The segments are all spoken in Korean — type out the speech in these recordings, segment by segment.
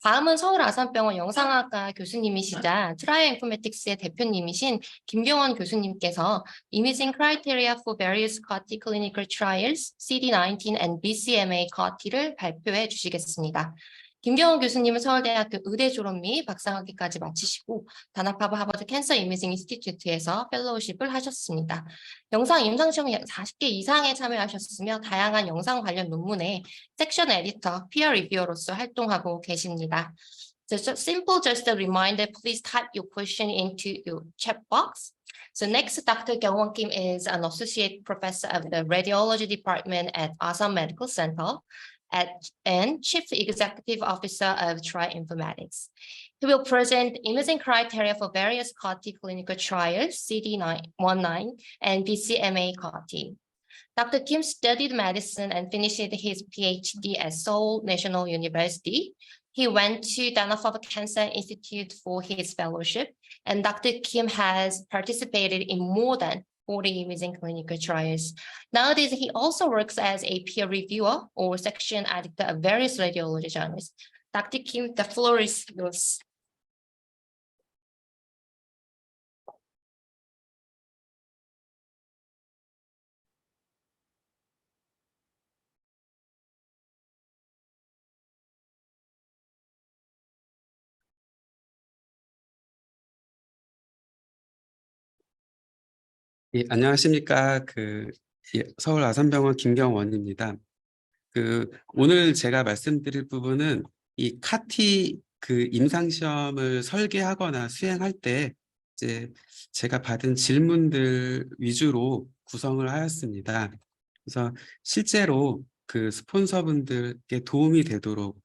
다음은 서울 아산병원 영상학과 교수님이시자 트라이어 인포메틱스의 대표님이신 김경원 교수님께서 Imaging Criteria for Various CAR-T Clinical Trials, CD19 and BCMA CAR-T를 발표해 주시겠습니다. 김경원 교수님은 서울대학교 의대 졸업 및 박사학위까지 마치시고 다나파버 하버드 캔서 이미징 인스티튜트에서 펠로우십을 하셨습니다. 영상 임상시험 40개 이상에 참여하셨으며 다양한 영상 관련 논문에 섹션 에디터, 피어 리뷰어로서 활동하고 계십니다. Just a reminder, please type your question into your chat box. So next, Dr. Kyung-won Kim is an associate professor of the radiology department at Asan Medical Center and chief executive officer of Tri-Informatics. He will present imaging criteria for various CAR-T clinical trials, CD19 and BCMA CAR-T. Dr. Kim studied medicine and finished his PhD at Seoul National University. He went to Dana-Farber Cancer Institute for his fellowship, and Dr. Kim has participated in more than 40 imaging clinical trials. Nowadays, he also works as a peer reviewer or section editor of various radiology journals. Dr. Kim, the floor is yours. 예, 안녕하십니까. 서울 아산병원 김경원입니다. 오늘 제가 말씀드릴 부분은 이 카티 임상시험을 설계하거나 수행할 때 이제 제가 받은 질문들 위주로 구성을 하였습니다. 그래서 실제로 스폰서분들께 도움이 되도록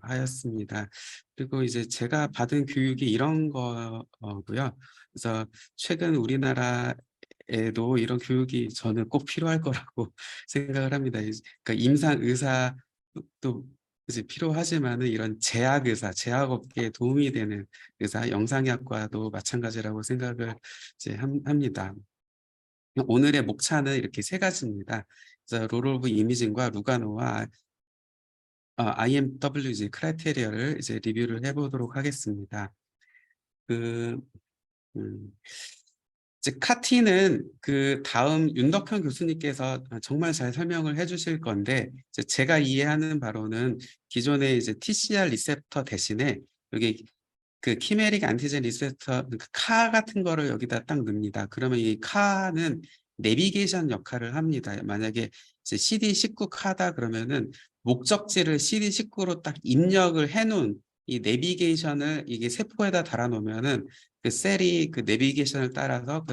하였습니다. 그리고 이제 제가 받은 교육이 이런 거고요. 그래서 최근 우리나라에도 이런 교육이 저는 꼭 필요할 거라고 생각을 합니다. 그러니까 임상 의사도 이제 필요하지만은 이런 제약의사, 제약업계에 도움이 되는 의사, 영상의학과도 마찬가지라고 생각을 이제 합니다. 오늘의 목차는 이렇게 세 가지입니다. 그래서 롤 오브 이미징과 루가노와 IMWG 크라이테리아를 이제 리뷰를 해보도록 하겠습니다. 이제 카티는 다음 윤덕현 교수님께서 정말 잘 설명을 해주실 건데, 이제 제가 이해하는 바로는 기존의 이제 TCR 리셉터 대신에 여기 키메릭 안티젠 리셉터 카 같은 거를 여기다 딱 넣습니다. 그러면 이 카는 내비게이션 역할을 합니다. 만약에 이제 CD19 카다 그러면은 목적지를 CD19로 딱 입력을 해놓은 이 내비게이션을 이게 세포에다 달아놓으면은 셀이 내비게이션을 따라서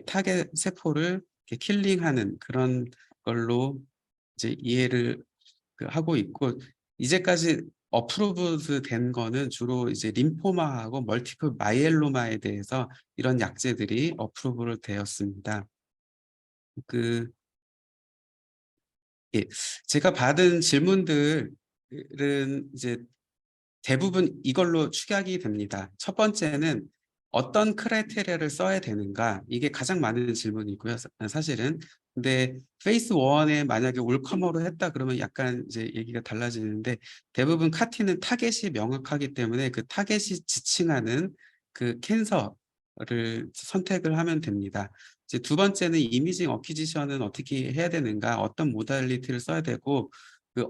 타겟 세포를 킬링하는 그런 걸로 이제 이해를 하고 있고, 이제까지 어프로브드 된 거는 주로 이제 림포마하고 멀티플 마이엘로마에 대해서 이런 약제들이 어프로브를 되었습니다. 예, 제가 받은 질문들은 이제 대부분 이걸로 축약이 됩니다. 첫 번째는 어떤 크라이테리아를 써야 되는가, 이게 가장 많은 질문이고요. 사실은. 근데 페이스 1에 만약에 올커머로 했다 그러면 약간 이제 얘기가 달라지는데, 대부분 카티는 타겟이 명확하기 때문에 그 타겟이 지칭하는 캔서를 선택을 하면 됩니다. 이제 두 번째는 이미징 어퀴지션은 어떻게 해야 되는가, 어떤 모달리티를 써야 되고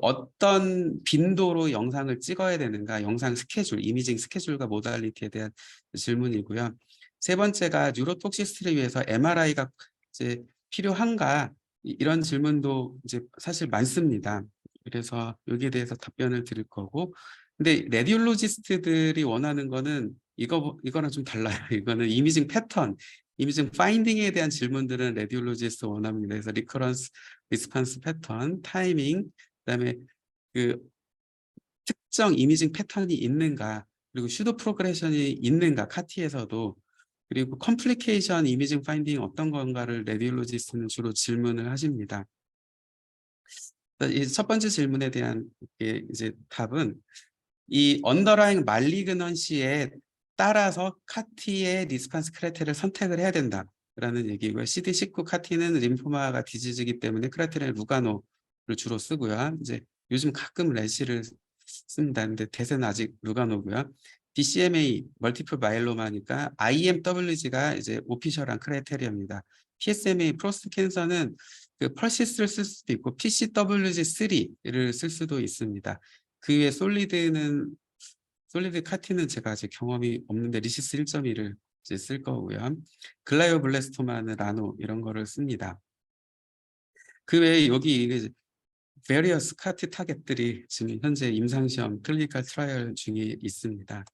어떤 빈도로 영상을 찍어야 되는가, 영상 스케줄, 이미징 스케줄과 모달리티에 대한 질문이고요. 세 번째가 뉴로톡시스트를 위해서 MRI가 이제 필요한가, 이런 질문도 이제 사실 많습니다. 그래서 여기에 대해서 답변을 드릴 거고, 근데 레디올로지스트들이 원하는 거는 이거랑 좀 달라요. 이거는 이미징 패턴, 이미징 파인딩에 대한 질문들은 레디올로지스트 원합니다. 그래서 리커런스, 리스판스 패턴, 타이밍, 그다음에 특정 이미징 패턴이 있는가, 그리고 슈도 프로그레션이 있는가, 카티에서도, 그리고 컴플리케이션 이미징 파인딩 어떤 건가를 레디올로지스트는 주로 질문을 하십니다. 이 첫 번째 질문에 대한 이제 답은 이 언더라잉 말리그넌시에 따라서 카티의 리스판스 크라이테리아를 선택을 해야 된다라는 얘기고요. CD19 카티는 림포마가 디지즈이기 때문에 크라이테리아 루가노를 주로 쓰고요. 이제 요즘 가끔 래시를 씁니다. 근데 대세는 아직 루가노고요. BCMA 멀티플 마이엘로마니까 IMWG가 이제 오피셜한 크라이테리어입니다. PSMA 프로스트 캔서는 그 펄시스를 쓸 수도 있고 PCWG3를 쓸 수도 있습니다. 그 외에 솔리드 카티는 제가 아직 경험이 없는데 리시스 1.1을 이제 쓸 거고요. 글라이오블레스토마는 라노 이런 거를 씁니다. 그 외에 여기 이게 베리어스 카티 타겟들이 지금 현재 임상시험 클리니컬 트라이얼 중에 있습니다.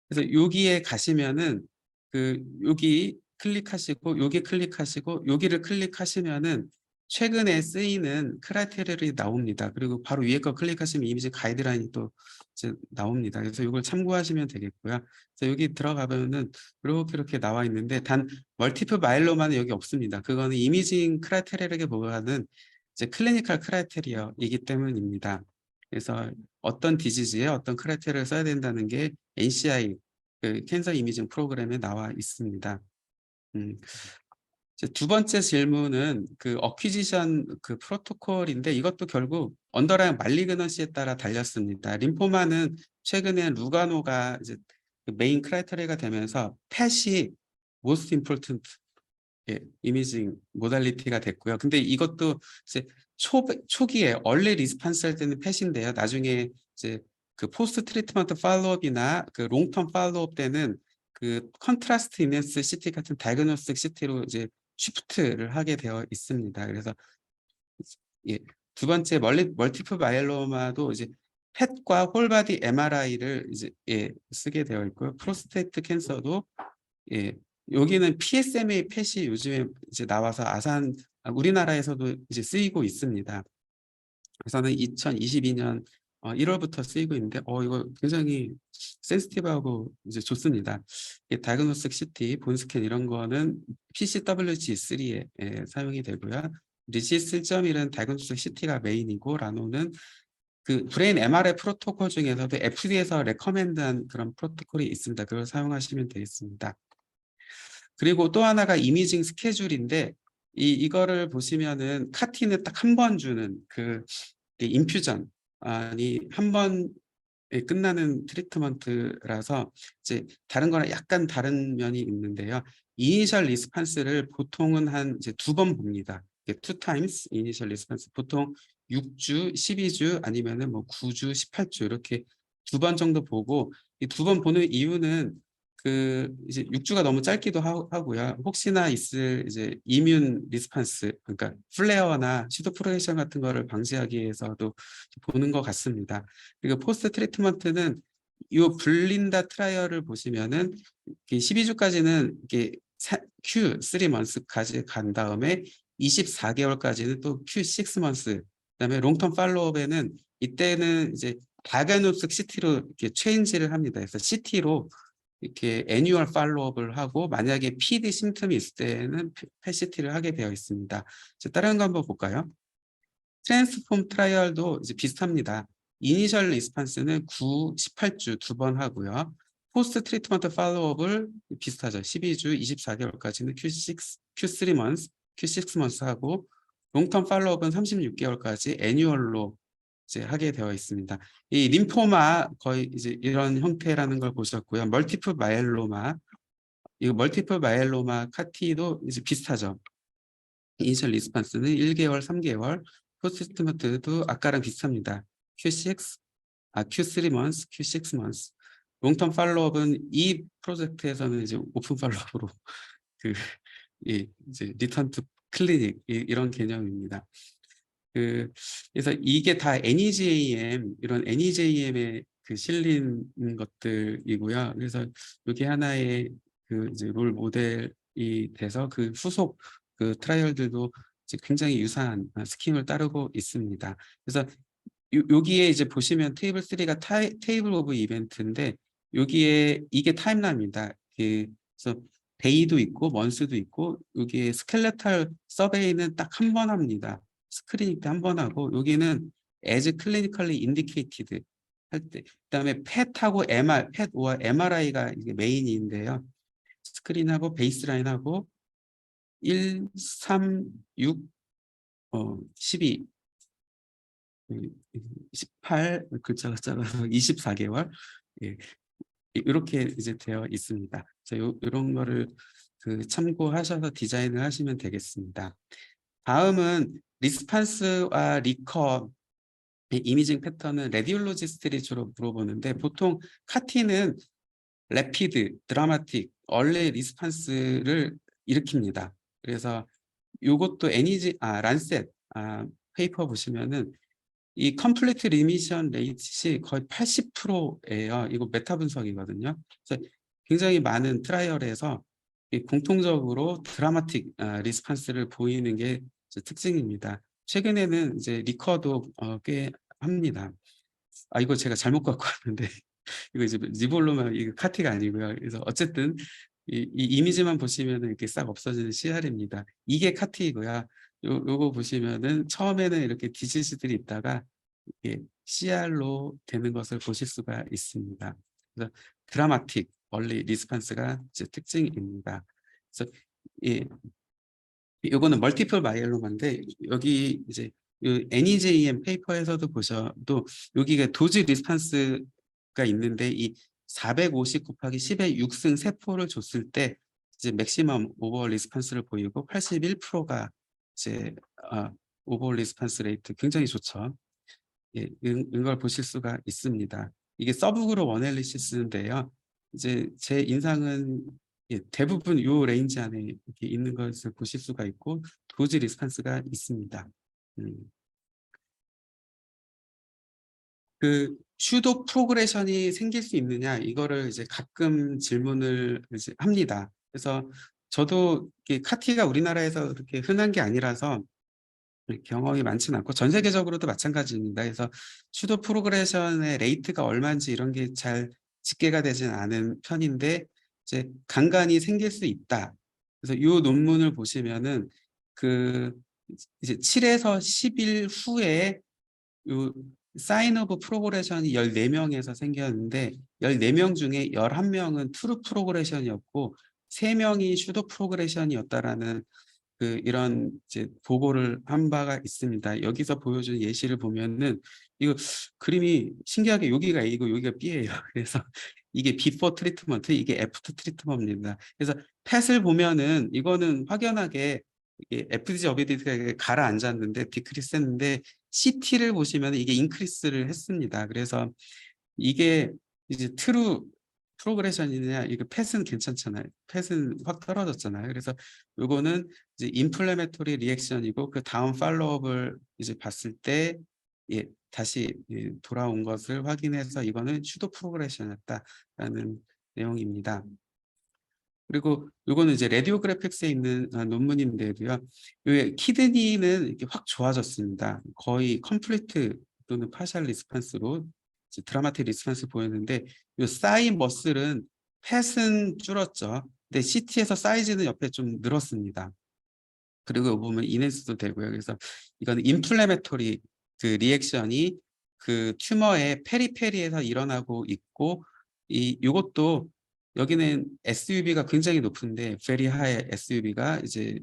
그래서 여기에 가시면은 그 여기 클릭하시고 여기 클릭하시고 여기를 클릭하시면은 최근에 쓰이는 크라이테리얼이 나옵니다. 그리고 바로 위에 거 클릭하시면 이미지 가이드라인이 또 이제 나옵니다. 그래서 이걸 참고하시면 되겠고요. 그래서 여기 들어가면은 이렇게 나와 있는데 단 멀티플 마일로마는 여기 없습니다. 그거는 이미징 크라이테리얼에보다는 이제 클리니컬 크라이테리어이기 때문입니다. 그래서 어떤 디지즈에 어떤 크라이테리어를 써야 된다는 게 NCI 그 캔서 이미징 프로그램에 나와 있습니다. 이제 두 번째 질문은 그 어퀴지션 그 프로토콜인데 이것도 결국 언더라인 말리그넌시에 따라 달렸습니다. 림포마는 최근에 루가노가 이제 그 메인 크라이테리아가 되면서 펫이 most important 이미징 모달리티가 됐고요. 근데 이것도 이제 초기에 얼리 리스판스 할 때는 펫인데요. 나중에 이제 그 포스트 트리트먼트 팔로업이나 그 롱텀 팔로업 때는 그 컨트라스트 이네스 CT 같은 다이그노스틱 CT로 이제 쉬프트를 하게 되어 있습니다. 그래서 예, 두 번째 멀티플 마이엘로마도 이제 펫과 홀바디 MRI를 이제 쓰게 되어 있고요. 프로스테이트 캔서도 여기는 PSMA 펫이 요즘에 이제 나와서 우리나라에서도 이제 쓰이고 있습니다. 그래서는 2022년 1월부터 쓰이고 있는데 이거 굉장히 센시티브하고 이제 좋습니다. 다이그노스틱 CT, 본스캔 이런 거는 PCWG3에 사용이 되고요. 리시스 1.1은 다이그노스틱 CT가 메인이고 라노는 그 브레인 MRI 프로토콜 중에서도 FDA에서 레커멘드한 그런 프로토콜이 있습니다. 그걸 사용하시면 되겠습니다. 그리고 또 하나가 이미징 스케줄인데 이거를 보시면은 카티는 딱 한 번 주는 그 인퓨전 아니 한 번에 끝나는 트리트먼트라서 이제 다른 거랑 약간 다른 면이 있는데요. 이니셜 리스판스를 보통은 한 이제 2번 봅니다. 2 times 이니셜 리스판스 보통 6주, 12주 아니면은 뭐 9주, 18주 이렇게 2번 정도 보고 이 2번 보는 이유는 그 이제 6주가 너무 짧기도 하고요. 혹시나 있을 이제 이뮨 리스판스 그러니까 플레어나 시도 프로레이션 같은 거를 방지하기 위해서도 보는 것 같습니다. 그리고 포스트 트리트먼트는 이 블린다 트라이얼을 보시면은 12주까지는 이게 Q3months까지 간 다음에 24개월까지는 또 Q6months 그다음에 롱텀 팔로업에는 이때는 이제 다이그노스틱 CT로 이렇게 체인지를 합니다. 그래서 CT로 이렇게 애뉴얼 팔로업을 하고 만약에 PD 심텀이 있을 때는 펫CT를 하게 되어 있습니다. 다른 거 한번 볼까요? 트랜스폼 트라이얼도 이제 비슷합니다. 이니셜 리스판스는 9, 18주 2번 하고요. 포스트 트리트먼트 팔로업을 비슷하죠. 12주 24개월까지는 Q3 months, Q6 months 하고 롱텀 팔로업은 36개월까지 애뉴얼로 이제 하게 되어 있습니다. 이 림포마 거의 이제 이런 형태라는 걸 보셨고요. 멀티플 마이엘로마, 이 멀티플 마이엘로마 카티도 이제 비슷하죠. 이니셜 리스판스는 1개월, 3개월, 포스트 트리트먼트도 아까랑 비슷합니다. Q3 months, Q6 months. 롱텀 팔로업은 이 프로젝트에서는 이제 오픈 팔로업으로 그 이제 리턴 투 클리닉 이런 개념입니다. 그래서 이게 다 NEJM 이런 NEJM에 그 실린 것들이고요. 그래서 이게 하나의 그 이제 롤 모델이 돼서 그 후속 그 트라이얼들도 이제 굉장히 유사한 스킴을 따르고 있습니다. 그래서 여기에 이제 보시면 테이블 3가 테이블 오브 이벤트인데 여기에 이게 타임라인입니다. 그래서 데이도 있고 먼스도 있고 여기에 스켈레탈 서베이는 딱 한 번 합니다. 스크리닝 때 한 번 하고 여기는 as clinically indicated 할 때 그다음에 펫하고 펫와 MRI가 이게 메인인데요. 스크린하고 베이스라인하고 1, 3, 6, 12 18 글자가 작아서 24개월 예, 이렇게 이제 되어 있습니다. 이런 거를 참고하셔서 디자인을 하시면 되겠습니다. 다음은 리스판스와 리커 이미징 패턴은 레디올로지스트들이 주로 물어보는데 보통 카티는 래피드, 드라마틱, 얼리 리스판스를 일으킵니다. 그래서 요것도 란셋 페이퍼 보시면은 이 컴플리트 리미션 레이트이 거의 80%예요. 이거 메타 분석이거든요. 그래서 굉장히 많은 트라이얼에서 이 공통적으로 드라마틱 리스판스를 보이는 게 특징입니다. 최근에는 이제 리커도 꽤 합니다. 이거 제가 잘못 갖고 왔는데 이거 이제 리볼로만 이거 카티가 아니고요. 그래서 어쨌든 이 이미지만 보시면은 이렇게 싹 없어지는 CR입니다. 이게 카티이고요. 요거 보시면은 처음에는 이렇게 디지즈들이 있다가 이게 CR로 되는 것을 보실 수가 있습니다. 그래서 드라마틱 얼리 리스판스가 이제 특징입니다. 그래서 예, 요거는 멀티플 마이엘로마인데 여기 이제 요 NEJM 페이퍼에서도 보셔도 여기가 도즈 리스판스가 있는데 이 450 곱하기 10의 6승 세포를 줬을 때 이제 맥시멈 오버올 리스판스를 보이고 81%가 이제 오버올 리스판스 레이트 굉장히 좋죠. 예, 이걸 보실 수가 있습니다. 이게 서브그룹 어널리시스인데요. 이제 제 인상은 대부분 요 레인지 안에 이렇게 있는 것을 보실 수가 있고 도즈 리스판스가 있습니다. 슈도 프로그레션이 생길 수 있느냐 이거를 이제 가끔 질문을 이제 합니다. 그래서 저도 카티가 우리나라에서 그렇게 흔한 게 아니라서 경험이 많지는 않고 전 세계적으로도 마찬가지입니다. 그래서 슈도 프로그레션의 레이트가 얼마인지 이런 게 잘 집계가 되지는 않은 편인데 이제 간간이 생길 수 있다. 그래서 이 논문을 보시면은 이제 7에서 10일 후에 요 사인 오브 프로그레션이 14명에서 생겼는데 14명 중에 11명은 트루 프로그레션이었고 3명이 슈도 프로그레션이었다라는 이런 이제 보고를 한 바가 있습니다. 여기서 보여준 예시를 보면은 이거 그림이 신기하게 여기가 A고 여기가 B예요. 그래서 이게 비포 트리트먼트, 이게 애프터 트리트먼트입니다. 그래서 펫을 보면은 이거는 확연하게 이게 FDG 어비디티가 가라앉았는데 디크리스 했는데 CT를 보시면 이게 인크리스를 했습니다. 그래서 이게 이제 트루 프로그레션이냐 이거 펫은 괜찮잖아요. 펫은 확 떨어졌잖아요. 그래서 요거는 이제 인플레메토리 리액션이고 그 다음 팔로업을 이제 봤을 때 다시 돌아온 것을 확인해서 이거는 슈도 프로그레션이었다라는 내용입니다. 그리고 요거는 이제 레디오그래픽스에 있는 논문인데도요. 요 키드니는 이렇게 확 좋아졌습니다. 거의 컴플리트 또는 파셜 리스판스로 드라마틱 리스판스 보였는데 요 사이 머슬은 펫은 줄었죠. 근데 CT에서 사이즈는 옆에 좀 늘었습니다. 그리고 보면 인핸스도 되고요. 그래서 이거는 인플레메토리 리액션이 튜머의 페리페리에서 일어나고 있고 요것도 여기는 SUV가 굉장히 높은데 very high SUV가 이제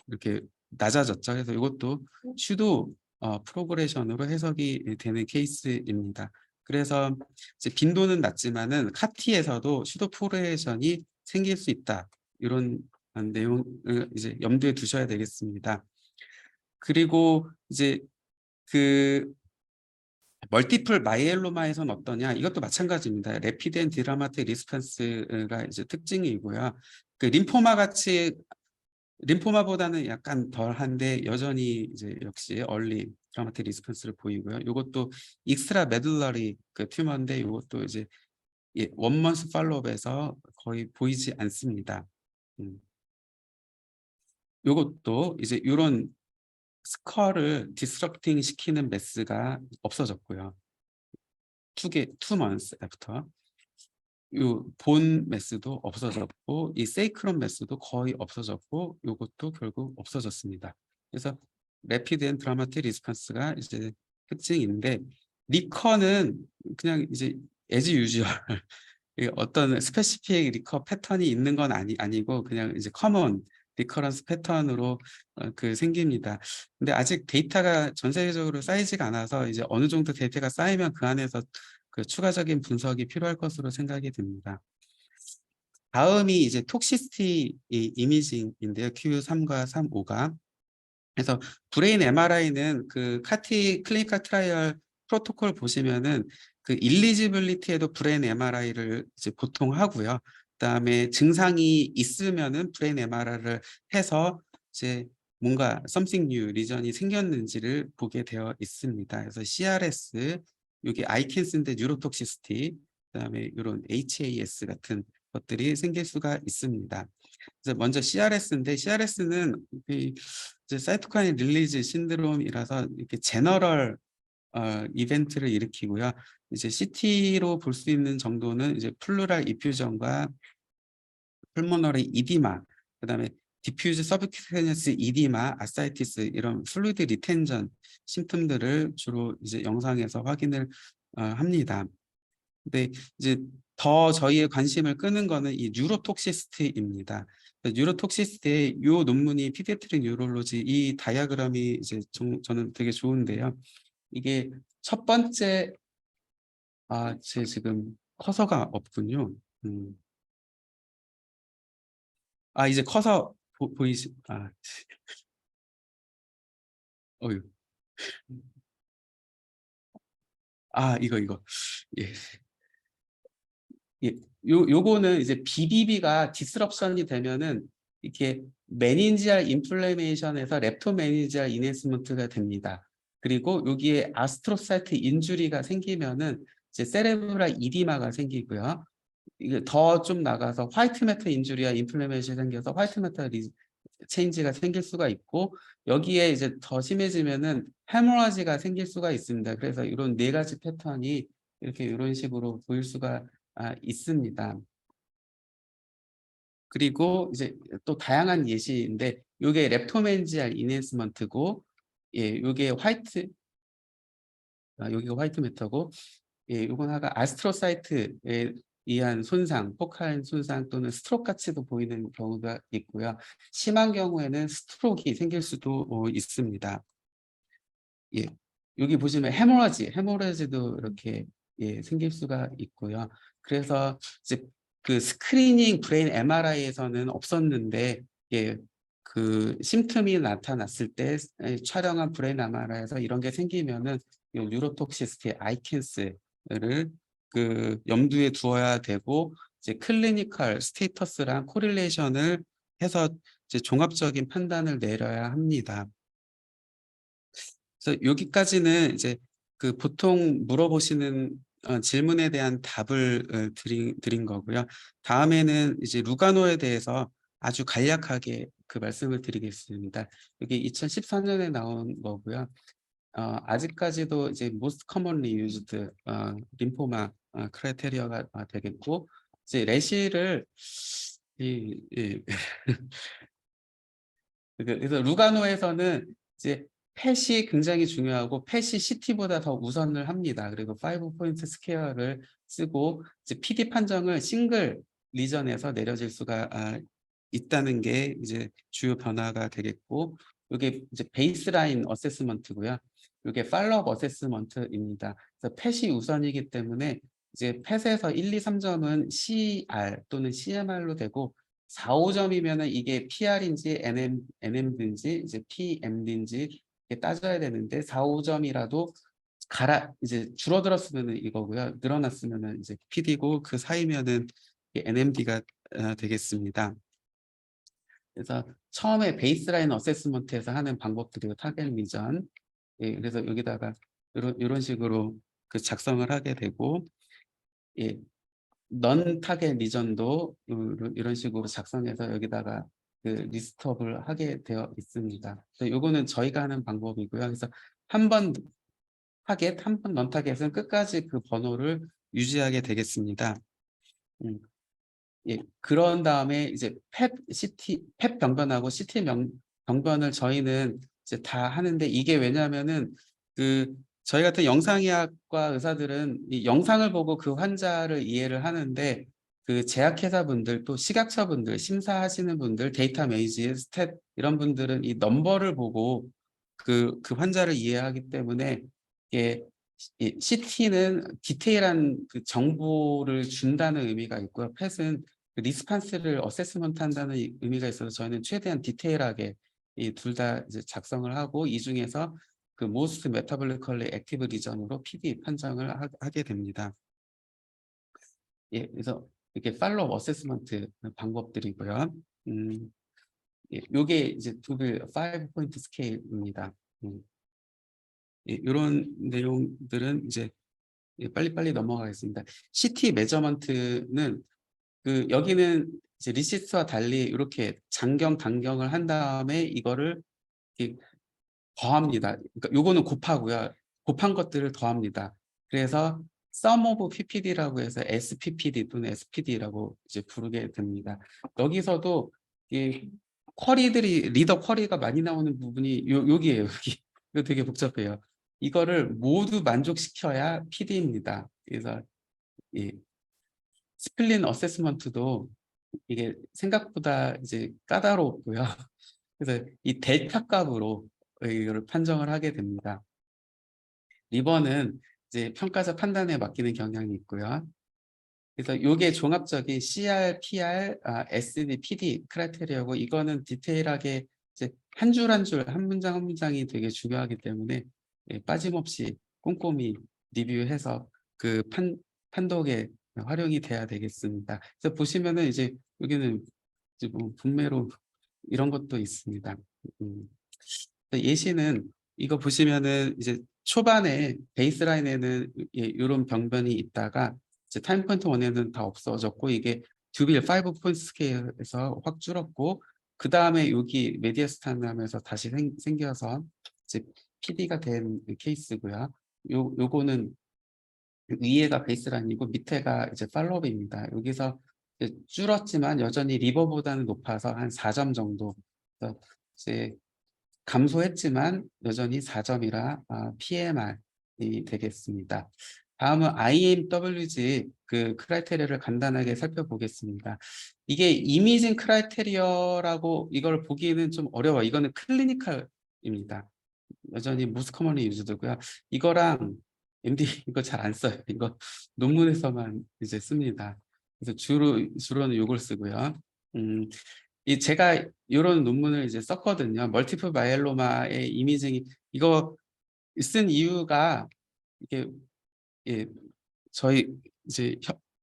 이렇게 낮아졌죠. 그래서 이것도 슈도 프로그레션으로 해석이 되는 케이스입니다. 그래서 이제 빈도는 낮지만은 카티에서도 슈도 프로그레션이 생길 수 있다. 이런 내용을 이제 염두에 두셔야 되겠습니다. 그리고 이제 멀티플 마이엘로마에서는 어떠냐? 이것도 마찬가지입니다. 레피드 앤 드라마틱 리스판스가 이제 특징이고요. 림포마 같이 림포마보다는 약간 덜한데 여전히 이제 역시 얼리 드라마틱 리스판스를 보이고요. 이것도 익스트라 메듈러리 튜머인데 이것도 이제 원먼스 팔로업에서 거의 보이지 않습니다. 이것도 이제 이런 스컬을 디스럽팅 시키는 매스가 없어졌고요. 2 months after. 본 매스도 없어졌고 이 세이크론 매스도 거의 없어졌고 이것도 결국 없어졌습니다. 그래서 래피드 앤 드라마틱 리스판스가 이제 특징인데 리커는 그냥 이제 as usual 어떤 스페시픽 리커 패턴이 있는 건 아니고 그냥 이제 커먼 리커런스 패턴으로 생깁니다. 근데 아직 데이터가 전 세계적으로 쌓이지가 않아서 이제 어느 정도 데이터가 쌓이면 그 안에서 그 추가적인 분석이 필요할 것으로 생각이 듭니다. 다음이 이제 톡시시티 이미징인데요. Q3과 3.5가. 그래서 브레인 MRI는 그 카티 클리니컬 트라이얼 프로토콜 보시면은 그 일리지빌리티에도 브레인 MRI를 이제 보통 하고요. 그다음에 증상이 있으면은 브레인 MRI를 해서 이제 뭔가 something new 리전이 생겼는지를 보게 되어 있습니다. 그래서 CRS, 여기 아이킨스인데 뉴로톡시시티, 그다음에 이런 HAS 같은 것들이 생길 수가 있습니다. 그래서 먼저 CRS인데 CRS는 이제 사이토카인 릴리즈 신드롬이라서 이렇게 제너럴 이벤트를 일으키고요. 이제 CT로 볼 수 있는 정도는 이제 플루랄 이퓨전과 풀모너리 이디마, 그다음에 디퓨즈 서브큐테니어스 이디마, 아사이티스 이런 플루이드 리텐전 심텀들을 주로 이제 영상에서 확인을 합니다. 근데 이제 더 저희의 관심을 끄는 거는 이 뉴로톡시시티입니다. 뉴로톡시시티의 요 논문이 피디아트릭 뉴롤로지 이 다이아그램이 이제 저는 되게 좋은데요. 이게 첫 번째 제 지금 커서가 없군요. 이제 커서 보이시 어유. 이거. 예. 예, 요거는 이제 BBB가 디스럽션이 되면은 이렇게 메닌지알 인플레이메이션에서 렙토메닌지알 이네스먼트가 됩니다. 그리고 여기에 아스트로사이트 인주리가 생기면은 이제 세레브랄 이디마가 생기고요. 이게 더 좀 나가서 화이트 매터 인주리와 인플레이메이션이 생겨서 화이트 매터 체인지가 생길 수가 있고, 여기에 이제 더 심해지면은 헤모라지가 생길 수가 있습니다. 그래서 이런 네 가지 패턴이 이렇게 이런 식으로 보일 수가 있습니다. 그리고 이제 또 다양한 예시인데 요게 렙토멘지알 이넨스먼트고, 요게 여기가 화이트 매터고, 요건 아까 아스트로사이트에 의한 손상, 포칼 손상 또는 스트로크 같이도 보이는 경우가 있고요. 심한 경우에는 스트로크가 생길 수도 있습니다. 여기 보시면 헤모라지도 이렇게 생길 수가 있고요. 그래서 이제 그 스크리닝 브레인 MRI에서는 없었는데 그 심틈이 나타났을 때 촬영한 브레인 MRI에서 이런 게 생기면은 이 뉴로톡시시티 아이킨스를 그 염두에 두어야 되고, 이제 클리니컬 스테이터스랑 코릴레이션을 해서 이제 종합적인 판단을 내려야 합니다. 그래서 여기까지는 이제 그 보통 물어보시는 질문에 대한 답을 드린 거고요. 다음에는 이제 루가노에 대해서 아주 간략하게 그 말씀을 드리겠습니다. 여기 2014년에 나온 거고요. 아직까지도 이제 most commonly used 림포마 크라이테리아가 되겠고, 이제 레시를 그래서 루가노에서는 이제 펫이 굉장히 중요하고 펫이 CT보다 더 우선을 합니다. 그리고 5포인트 스퀘어를 쓰고 이제 PD 판정을 싱글 리전에서 내려질 수가 있다는 게 이제 주요 변화가 되겠고, 이게 이제 베이스라인 어세스먼트고요. 이게 팔로업 어세스먼트입니다. 그래서 펫이 우선이기 때문에 이제 펫에서 1, 2, 3점은 CR 또는 CMR로 되고, 4, 5점이면은 이게 PR인지 NM인지 이제 PM인지 따져야 되는데, 4, 5점이라도 이제 줄어들었으면은 이거고요. 늘어났으면은 이제 PD고, 그 사이면은 NMD가 되겠습니다. 그래서 처음에 베이스라인 어세스먼트에서 하는 방법들이고 타겟 리전, 그래서 여기다가 이런 식으로 그 작성을 하게 되고, 넌 타겟 리전도 이런 식으로 작성해서 여기다가 그 리스트업을 하게 되어 있습니다. 요거는 저희가 하는 방법이고요. 그래서 한 번 타겟, 한 번 넌 타겟은 끝까지 그 번호를 유지하게 되겠습니다. 그런 다음에 이제 펫 병변하고 CT 병변을 저희는 이제 다 하는데, 이게 왜냐하면은 그 저희 같은 영상의학과 의사들은 이 영상을 보고 그 환자를 이해를 하는데, 그 제약회사분들 또 시각처분들 심사하시는 분들 데이터 메이지 스탯 이런 분들은 이 넘버를 보고 그 환자를 이해하기 때문에 이게 이 CT는 디테일한 그 정보를 준다는 의미가 있고요. 펫은 그 리스판스를 어세스먼트 한다는 의미가 있어서 저희는 최대한 디테일하게 이 둘 다 이제 작성을 하고 이 중에서 그 most metabolically active region으로 PD 판정을 하게 됩니다. 예, 그래서 이렇게 팔로우 어세스먼트 방법들이고요. 예, 요게 이제 두빌 5포인트 스케일입니다. 예, 이런 내용들은 이제 예, 빨리빨리 넘어가겠습니다. CT 메저먼트는 그 여기는 이제 리시트와 달리 이렇게 장경 단경을 한 다음에 이거를 이렇게 더합니다. 그러니까 요거는 곱하고요. 곱한 것들을 더합니다. 그래서 sum of PPD라고 해서 SPPD 또는 SPD라고 이제 부르게 됩니다. 여기서도 이 쿼리들이 리더 쿼리가 많이 나오는 부분이 여기에요. 여기. 이거 되게 복잡해요. 이거를 모두 만족시켜야 PD입니다. 그래서 이 스플린 어세스먼트도 이게 생각보다 이제 까다롭고요. 그래서 이 델타 값으로 이거를 판정을 하게 됩니다. 리버는 이제 평가자 판단에 맡기는 경향이 있고요. 그래서 요게 종합적인 CR, PR, SD, PD 크라이테리아고 이거는 디테일하게 이제 한 줄 한 줄, 한 문장 한 문장이 되게 중요하기 때문에 예, 빠짐없이 꼼꼼히 리뷰해서 그 판독에 활용이 돼야 되겠습니다. 그래서 보시면은 이제 여기는 이제 뭐 분매로 이런 것도 있습니다. 음. 예시는 이거 보시면은 이제 초반에 베이스라인에는 이런 병변이 있다가 이제 타임 포인트 1에는 다 없어졌고 이게 듀빌 5 포인트 스케일에서 확 줄었고 그 다음에 여기 메디아스탄 하면서 다시 생겨서 이제 PD가 된 케이스고요. 요거는 위에가 베이스라인이고 밑에가 이제 팔로우입니다. 여기서 이제 줄었지만 여전히 리버보다는 높아서 한 4점 정도. 그래서 이제 감소했지만 여전히 4점이라 PMR이 되겠습니다. 다음은 IMWG 그 크라이테리아를 간단하게 살펴보겠습니다. 이게 이미징 크라이테리아라고 이걸 보기는 좀 어려워. 이거는 클리니컬입니다. 여전히 모스트 커먼리 유즈드고요. 이거랑 MD 이거 잘 안 써요. 이거 논문에서만 이제 씁니다. 그래서 주로는 이걸 쓰고요. 이 제가 이런 논문을 이제 썼거든요. 멀티플 마이엘로마의 이미징이 이거 쓴 이유가 이게 예, 저희 이제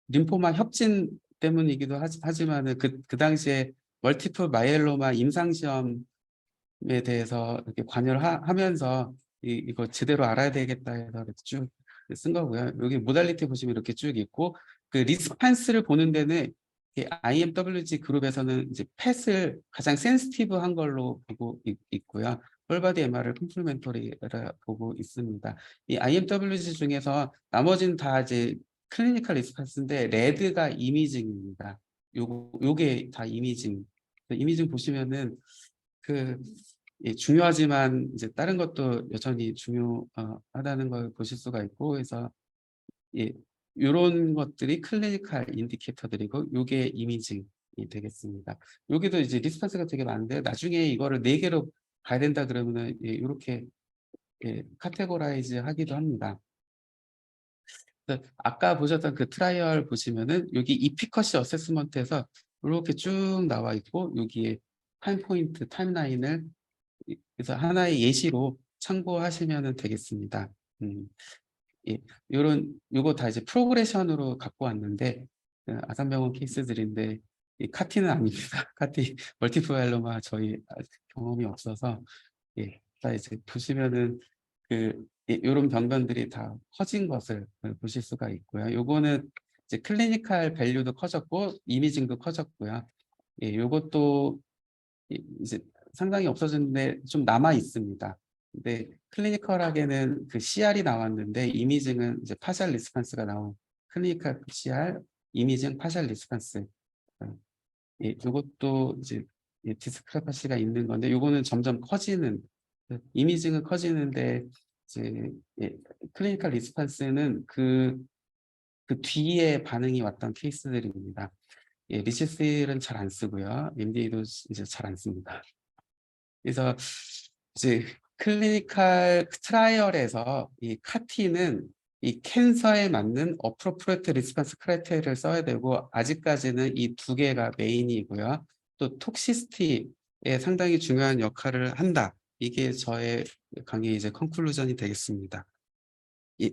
림포마 협진 때문이기도 하지만은 그 당시에 멀티플 마이엘로마 임상 시험에 대해서 이렇게 관여를 하면서 이거 제대로 알아야 되겠다 해서 쭉 쓴 거고요. 여기 모달리티 보시면 이렇게 쭉 있고 그 리스판스를 보는 데는 IMWG 그룹에서는 이제 펫을 가장 센시티브한 걸로 보고 있고요. 홀바디 MR을 컴플리멘터리라 보고 있습니다. 이 IMWG 중에서 나머지는 다 이제 클리니컬 리스판스인데 레드가 이미징입니다. 요게 다 이미징. 이미징 보시면은 그 예, 중요하지만 이제 다른 것도 여전히 중요하다는 걸 보실 수가 있고 그래서 예, 요런 것들이 클리니컬 인디케이터들이고 요게 이미징이 되겠습니다. 여기도 이제 리스판스가 되게 많은데 나중에 이거를 4개로 가야 된다 그러면은 예, 요렇게 예, 카테고라이즈 하기도 합니다. 그래서 아까 보셨던 그 트라이얼 보시면은 여기 이피커시 어세스먼트에서 이렇게 쭉 나와 있고 여기에 타임 포인트 타임라인을 그래서 하나의 예시로 참고하시면 되겠습니다. 예, 요거 다 이제 프로그레션으로 갖고 왔는데 아산병원 케이스들인데 이 카티는 아닙니다. 카티 멀티플 마이엘로마 저희 경험이 없어서 예, 다 이제 보시면은 그 요런 병변들이 다 커진 것을 보실 수가 있고요. 요거는 이제 클리니컬 밸류도 커졌고 이미징도 커졌고요. 예, 요것도 이제 상당히 없어졌는데 좀 남아 있습니다. 근데 클리니컬하게는 그 CR이 나왔는데 이미징은 이제 파셜 리스판스가 나온 클리니컬 CR, 이미징 파셜 리스판스. 예, 이것도 이제 예, 디스크레퍼시가 있는 건데 요거는 점점 커지는 이미징은 커지는데 이제 예, 클리니컬 리스판스는 그 그 뒤에 반응이 왔던 케이스들입니다. 예, 리치스는 잘 안 쓰고요. MDA도 이제 잘 안 씁니다. 그래서 이제 클리니컬 트라이얼에서 이 카티는 이 캔서에 맞는 appropriate response criteria를 써야 되고, 아직까지는 이 두 개가 메인이고요. 또 톡시시티에 상당히 중요한 역할을 한다. 이게 저의 강의 이제 컨클루전이 되겠습니다.